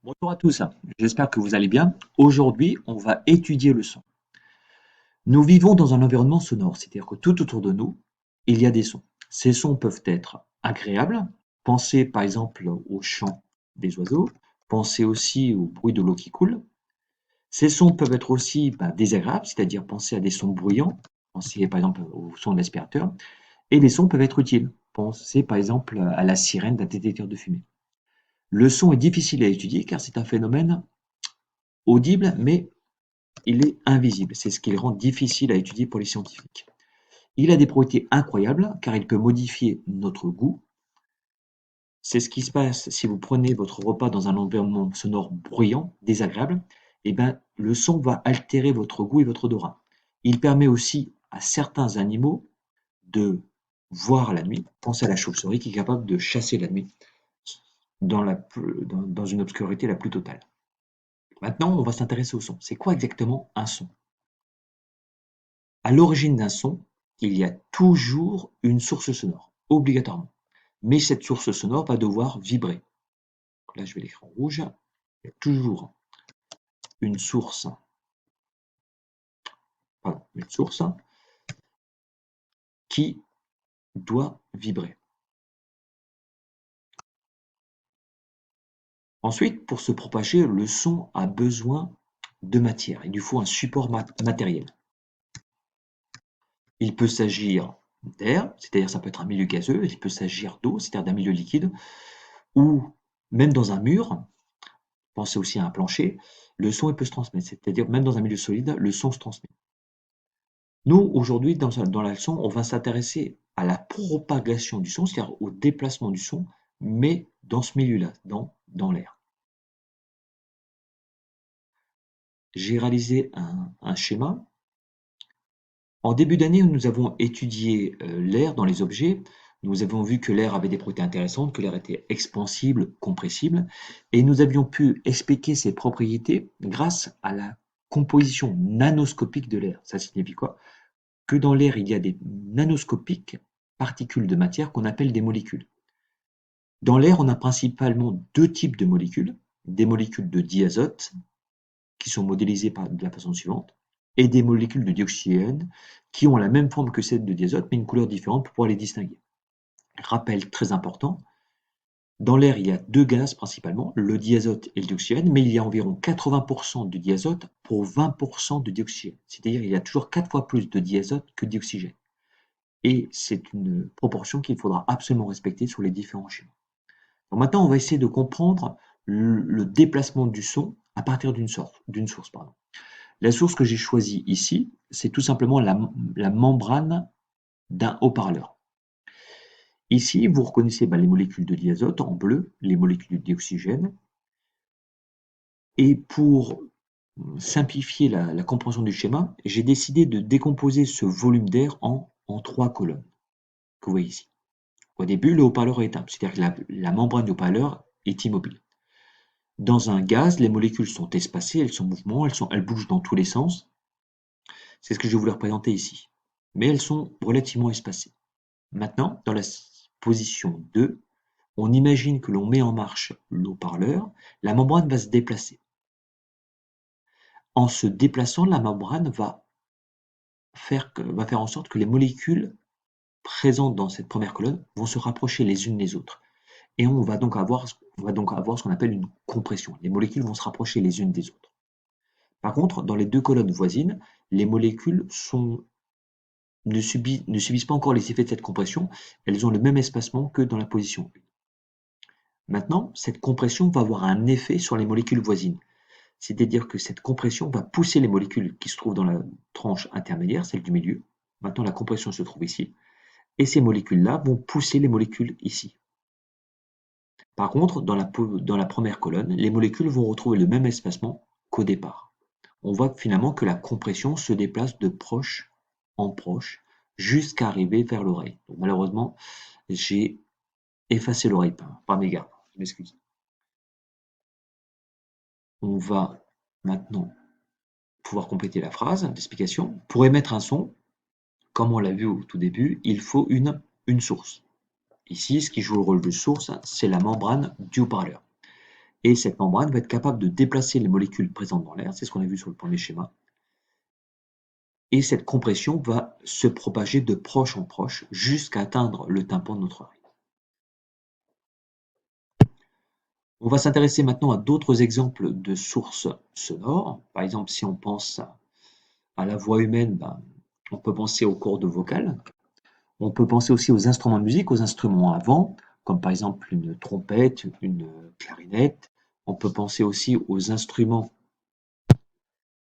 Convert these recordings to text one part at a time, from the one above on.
Bonjour à tous, j'espère que vous allez bien. Aujourd'hui, on va étudier le son. Nous vivons dans un environnement sonore, c'est-à-dire que tout autour de nous, il y a des sons. Ces sons peuvent être agréables, pensez par exemple au chant des oiseaux, pensez aussi au bruit de l'eau qui coule. Ces sons peuvent être aussi désagréables, c'est-à-dire pensez à des sons bruyants, pensez par exemple au son de l'aspirateur, et les sons peuvent être utiles, pensez par exemple à la sirène d'un détecteur de fumée. Le son est difficile à étudier car c'est un phénomène audible, mais il est invisible. C'est ce qui le rend difficile à étudier pour les scientifiques. Il a des propriétés incroyables car il peut modifier notre goût. C'est ce qui se passe si vous prenez votre repas dans un environnement sonore bruyant, désagréable. Et ben, le son va altérer votre goût et votre odorat. Il permet aussi à certains animaux de voir la nuit. Pensez à la chauve-souris qui est capable de chasser la nuit dans une obscurité la plus totale. Maintenant, on va s'intéresser au son. C'est quoi exactement un son? À l'origine d'un son, il y a toujours une source sonore, obligatoirement. Mais cette source sonore va devoir vibrer. Donc là, je vais l'écrire en rouge. Il y a toujours une source, une source qui doit vibrer. Ensuite, pour se propager, le son a besoin de matière. Il lui faut un support matériel. Il peut s'agir d'air, c'est-à-dire ça peut être un milieu gazeux, il peut s'agir d'eau, c'est-à-dire d'un milieu liquide, ou même dans un mur. Pensez aussi à un plancher, le son il peut se transmettre, c'est-à-dire même dans un milieu solide, le son se transmet. Nous, aujourd'hui, dans la leçon, on va s'intéresser à la propagation du son, c'est-à-dire au déplacement du son, mais dans ce milieu-là, dans l'air. J'ai réalisé un schéma. En début d'année, nous avons étudié l'air dans les objets. Nous avons vu que l'air avait des propriétés intéressantes, que l'air était expansible, compressible, et nous avions pu expliquer ces propriétés grâce à la composition nanoscopique de l'air. Ça signifie quoi? Que dans l'air, il y a des nanoscopiques particules de matière qu'on appelle des molécules. Dans l'air, on a principalement deux types de molécules, des molécules de diazote, qui sont modélisées de la façon suivante, et des molécules de dioxygène, qui ont la même forme que celles de diazote, mais une couleur différente pour pouvoir les distinguer. Rappel très important, dans l'air, il y a deux gaz principalement, le diazote et le dioxygène, mais il y a environ 80% de diazote pour 20% de dioxygène. C'est-à-dire qu'il y a toujours 4 fois plus de diazote que de dioxygène. Et c'est une proportion qu'il faudra absolument respecter sur les différents schémas. Donc maintenant, on va essayer de comprendre le déplacement du son à partir d'une source. La source que j'ai choisie ici, c'est tout simplement la membrane d'un haut-parleur. Ici, vous reconnaissez les molécules de diazote en bleu, les molécules d'oxygène. Et pour simplifier la compréhension du schéma, j'ai décidé de décomposer ce volume d'air en 3 colonnes, que vous voyez ici. Au début, le haut-parleur est éteint, c'est-à-dire que la membrane du haut-parleur est immobile. Dans un gaz, les molécules sont espacées, elles sont en mouvement, elles bougent dans tous les sens. C'est ce que je voulais représenter ici. Mais elles sont relativement espacées. Maintenant, dans la position 2, on imagine que l'on met en marche le haut-parleur, la membrane va se déplacer. En se déplaçant, la membrane va faire en sorte que les molécules présentes dans cette première colonne vont se rapprocher les unes des autres. Et on va donc avoir ce qu'on appelle une compression. Les molécules vont se rapprocher les unes des autres. Par contre, dans les deux colonnes voisines, les molécules ne subissent pas encore les effets de cette compression, elles ont le même espacement que dans la position 1. Maintenant, cette compression va avoir un effet sur les molécules voisines. C'est-à-dire que cette compression va pousser les molécules qui se trouvent dans la tranche intermédiaire, celle du milieu. Maintenant, la compression se trouve ici. Et ces molécules-là vont pousser les molécules ici. Par contre, dans la première colonne, les molécules vont retrouver le même espacement qu'au départ. On voit finalement que la compression se déplace de proche en proche jusqu'à arriver vers l'oreille. Malheureusement, j'ai effacé l'oreille par mégarde. Je m'excuse. On va maintenant pouvoir compléter la phrase d'explication. Pour émettre un son, comme on l'a vu au tout début, il faut une source. Ici, ce qui joue le rôle de source, c'est la membrane du haut-parleur. Et cette membrane va être capable de déplacer les molécules présentes dans l'air, c'est ce qu'on a vu sur le premier schéma. Et cette compression va se propager de proche en proche jusqu'à atteindre le tympan de notre oreille. On va s'intéresser maintenant à d'autres exemples de sources sonores. Par exemple, si on pense à la voix humaine, on peut penser aux cordes vocales. On peut penser aussi aux instruments de musique, aux instruments à vent, comme par exemple une trompette, une clarinette. On peut penser aussi aux instruments.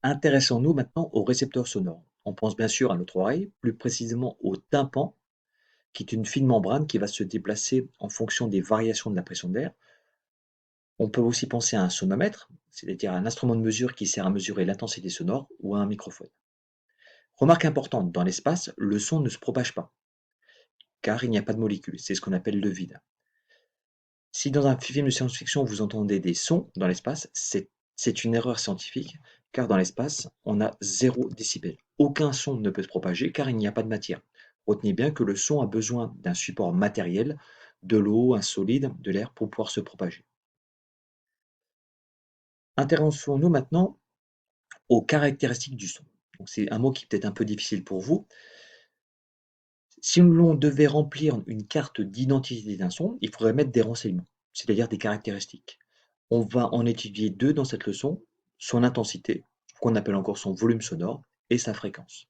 Intéressons-nous maintenant aux récepteurs sonores. On pense bien sûr à notre oreille, plus précisément au tympan, qui est une fine membrane qui va se déplacer en fonction des variations de la pression d'air. On peut aussi penser à un sonomètre, c'est-à-dire un instrument de mesure qui sert à mesurer l'intensité sonore, ou à un microphone. Remarque importante, dans l'espace, le son ne se propage pas, car il n'y a pas de molécules, c'est ce qu'on appelle le vide. Si dans un film de science-fiction vous entendez des sons dans l'espace, c'est une erreur scientifique, car dans l'espace, on a 0 décibel. Aucun son ne peut se propager car il n'y a pas de matière. Retenez bien que le son a besoin d'un support matériel, de l'eau, un solide, de l'air pour pouvoir se propager. Intéressons-nous maintenant aux caractéristiques du son. C'est un mot qui est peut-être un peu difficile pour vous. Si l'on devait remplir une carte d'identité d'un son, il faudrait mettre des renseignements, c'est-à-dire des caractéristiques. On va en étudier deux dans cette leçon, son intensité, qu'on appelle encore son volume sonore, et sa fréquence.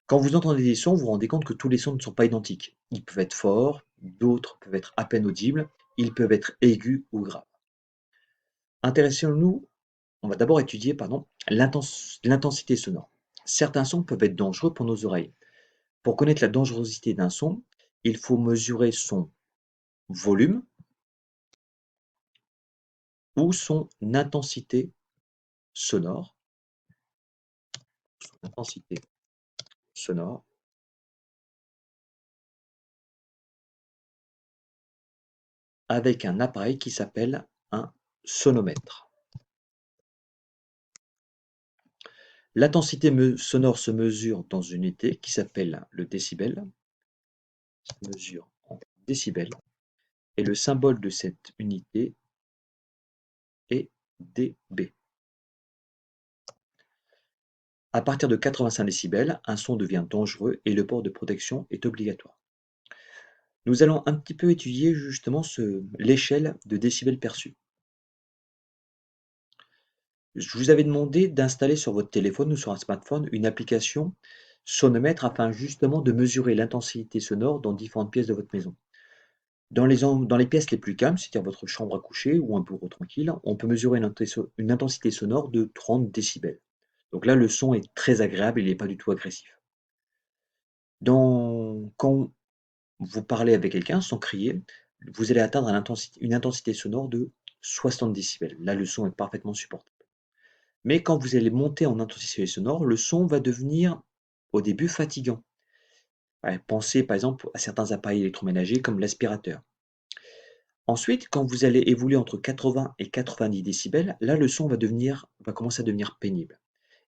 Quand vous entendez des sons, vous vous rendez compte que tous les sons ne sont pas identiques. Ils peuvent être forts, d'autres peuvent être à peine audibles, ils peuvent être aigus ou graves. Intéressons-nous, on va d'abord étudier l'intensité sonore. Certains sons peuvent être dangereux pour nos oreilles. Pour connaître la dangerosité d'un son, il faut mesurer son volume ou son intensité sonore, intensité sonore, avec un appareil qui s'appelle un sonomètre. L'intensité sonore se mesure dans une unité qui s'appelle le décibel, se mesure en décibels, et le symbole de cette unité est dB. À partir de 85 décibels, un son devient dangereux et le port de protection est obligatoire. Nous allons un petit peu étudier justement l'échelle de décibels perçus. Je vous avais demandé d'installer sur votre téléphone ou sur un smartphone une application sonomètre afin justement de mesurer l'intensité sonore dans différentes pièces de votre maison. Dans les pièces les plus calmes, c'est-à-dire votre chambre à coucher ou un bureau tranquille, on peut mesurer une intensité sonore de 30 décibels. Donc là, le son est très agréable, il n'est pas du tout agressif. Quand vous parlez avec quelqu'un sans crier, vous allez atteindre une intensité sonore de 60 décibels. Là, le son est parfaitement supportable. Mais quand vous allez monter en intensité sonore, le son va devenir au début fatigant. Ouais, pensez par exemple à certains appareils électroménagers comme l'aspirateur. Ensuite, quand vous allez évoluer entre 80 et 90 décibels, là le son va commencer à devenir pénible.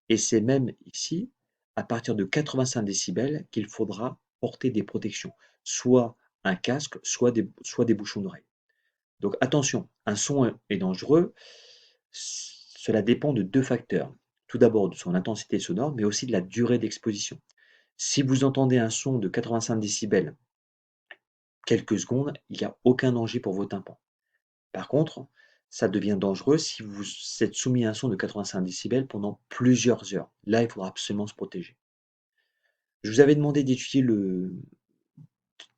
Et c'est même ici, à partir de 85 décibels, qu'il faudra porter des protections, soit un casque, soit des bouchons d'oreille. Donc attention, un son est dangereux, cela dépend de deux facteurs. Tout d'abord de son intensité sonore, mais aussi de la durée d'exposition. Si vous entendez un son de 85 décibels quelques secondes, il n'y a aucun danger pour vos tympans. Par contre, ça devient dangereux si vous êtes soumis à un son de 85 décibels pendant plusieurs heures. Là, il faudra absolument se protéger. Je vous avais demandé d'étudier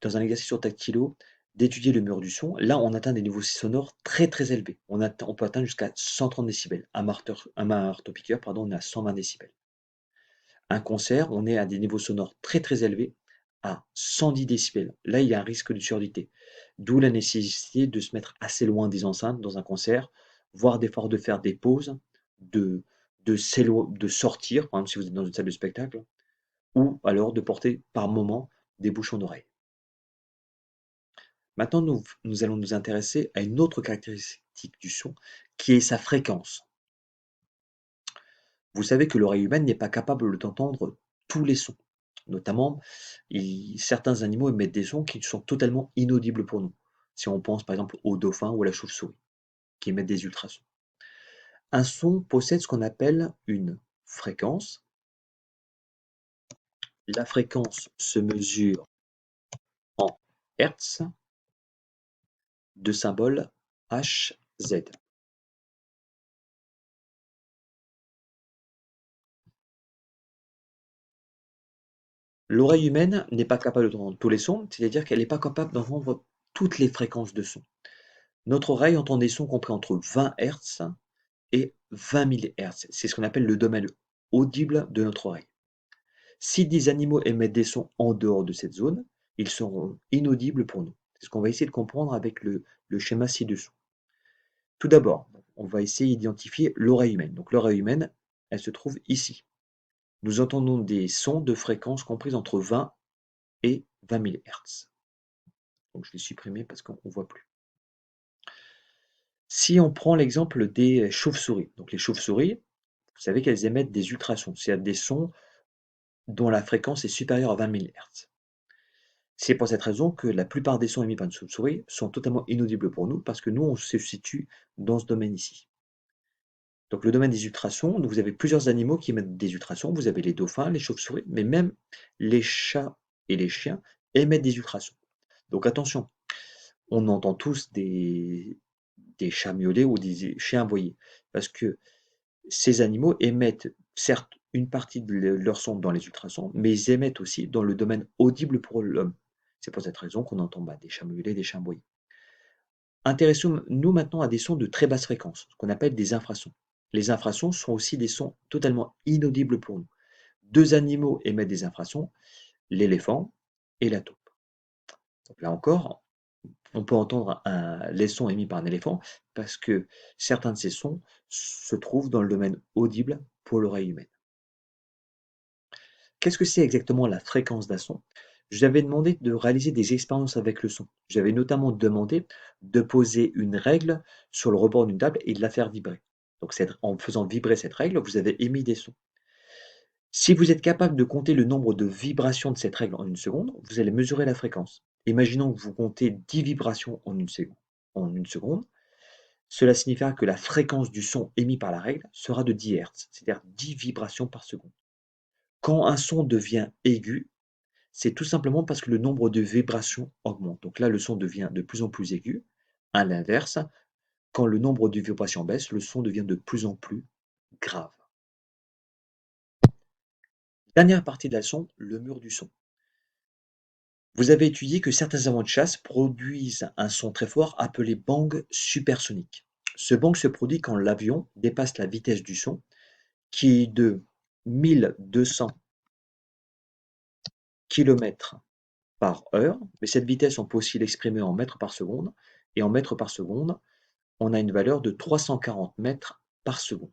dans un exercice sur tactilo, d'étudier le mur du son. Là, on atteint des niveaux sonores très très élevés. On peut atteindre jusqu'à 130 décibels. Un marteau-piqueur, pardon, on est à 120 décibels. Un concert, on est à des niveaux sonores très très élevés, à 110 décibels. Là, il y a un risque de surdité. D'où la nécessité de se mettre assez loin des enceintes dans un concert, voire d'efforts de faire des pauses, de, de sortir, par exemple si vous êtes dans une salle de spectacle, ou alors de porter par moment des bouchons d'oreille. Maintenant, nous allons nous intéresser à une autre caractéristique du son, qui est sa fréquence. Vous savez que l'oreille humaine n'est pas capable d'entendre tous les sons. Notamment, certains animaux émettent des sons qui sont totalement inaudibles pour nous. Si on pense par exemple au dauphin ou à la chauve-souris. qui émettent des ultrasons. Un son possède ce qu'on appelle une fréquence. La fréquence se mesure en Hertz, de symbole Hz. L'oreille humaine n'est pas capable d'entendre tous les sons, c'est-à-dire qu'elle n'est pas capable d'entendre toutes les fréquences de son. Notre oreille entend des sons compris entre 20 Hz et 20 000 Hz. C'est ce qu'on appelle le domaine audible de notre oreille. Si des animaux émettent des sons en dehors de cette zone, ils seront inaudibles pour nous. C'est ce qu'on va essayer de comprendre avec le schéma ci-dessous. Tout d'abord, on va essayer d'identifier l'oreille humaine. Donc l'oreille humaine, elle se trouve ici. Nous entendons des sons de fréquences comprises entre 20 et 20 000 Hz. Donc je l'ai supprimé parce qu'on ne voit plus. Si on prend l'exemple des chauves-souris, donc les chauves-souris, vous savez qu'elles émettent des ultrasons, c'est-à-dire des sons dont la fréquence est supérieure à 20 000 Hz. C'est pour cette raison que la plupart des sons émis par une chauve-souris sont totalement inaudibles pour nous, parce que nous, on se situe dans ce domaine ici. Donc le domaine des ultrasons, vous avez plusieurs animaux qui émettent des ultrasons, vous avez les dauphins, les chauves-souris, mais même les chats et les chiens émettent des ultrasons. Donc attention, on entend tous des chats miaulés ou des chiens aboyer, parce que ces animaux émettent certes une partie de leur son dans les ultrasons, mais ils émettent aussi dans le domaine audible pour l'homme. C'est pour cette raison qu'on entend des chats miaulés, des chiens aboyer. Intéressons-nous maintenant à des sons de très basse fréquence, ce qu'on appelle des infrasons. Les infrasons sont aussi des sons totalement inaudibles pour nous. Deux animaux émettent des infrasons, l'éléphant et la taupe. Donc là encore, on peut entendre les sons émis par un éléphant parce que certains de ces sons se trouvent dans le domaine audible pour l'oreille humaine. Qu'est-ce que c'est exactement la fréquence d'un son? Je vous avais demandé de réaliser des expériences avec le son. J'avais notamment demandé de poser une règle sur le rebord d'une table et de la faire vibrer. Donc en faisant vibrer cette règle, vous avez émis des sons. Si vous êtes capable de compter le nombre de vibrations de cette règle en une seconde, vous allez mesurer la fréquence. Imaginons que vous comptez 10 vibrations en une seconde. Cela signifiera que la fréquence du son émis par la règle sera de 10 Hz, c'est-à-dire 10 vibrations par seconde. Quand un son devient aigu, c'est tout simplement parce que le nombre de vibrations augmente. Donc là, le son devient de plus en plus aigu. À l'inverse, quand le nombre de vibrations baisse, le son devient de plus en plus grave. Dernière partie de la leçon, le mur du son. Vous avez étudié que certains avions de chasse produisent un son très fort appelé bang supersonique. Ce bang se produit quand l'avion dépasse la vitesse du son, qui est de 1200 km/h, mais cette vitesse, on peut aussi l'exprimer en mètres par seconde, et en mètres par seconde, on a une valeur de 340 mètres par seconde.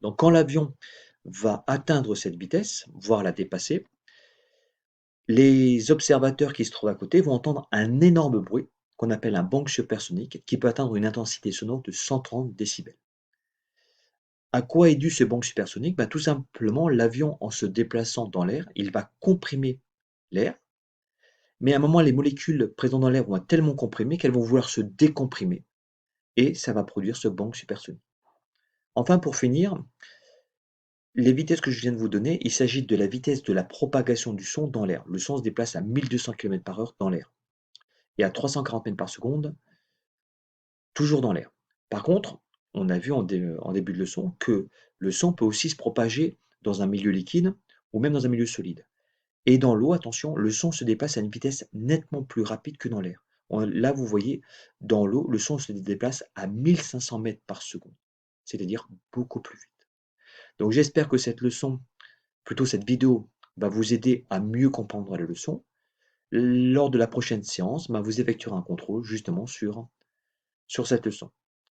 Donc quand l'avion va atteindre cette vitesse, voire la dépasser, les observateurs qui se trouvent à côté vont entendre un énorme bruit qu'on appelle un bang supersonique qui peut atteindre une intensité sonore de 130 décibels. À quoi est dû ce bang supersonique? Tout simplement, l'avion, en se déplaçant dans l'air, il va comprimer l'air, mais à un moment, les molécules présentes dans l'air vont être tellement comprimées qu'elles vont vouloir se décomprimer, et ça va produire ce bang supersonique. Enfin, pour finir, les vitesses que je viens de vous donner, il s'agit de la vitesse de la propagation du son dans l'air. Le son se déplace à 1200 km/h dans l'air, et à 340 mètres par seconde, toujours dans l'air. Par contre, on a vu en début de leçon que le son peut aussi se propager dans un milieu liquide ou même dans un milieu solide. Et dans l'eau, attention, le son se déplace à une vitesse nettement plus rapide que dans l'air. Là, vous voyez, dans l'eau, le son se déplace à 1500 mètres par seconde, c'est-à-dire beaucoup plus vite. Donc j'espère que cette leçon, plutôt cette vidéo, va vous aider à mieux comprendre la leçon. Lors de la prochaine séance, vous effectuerez un contrôle justement sur cette leçon.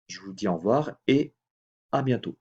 Je vous dis au revoir et à bientôt.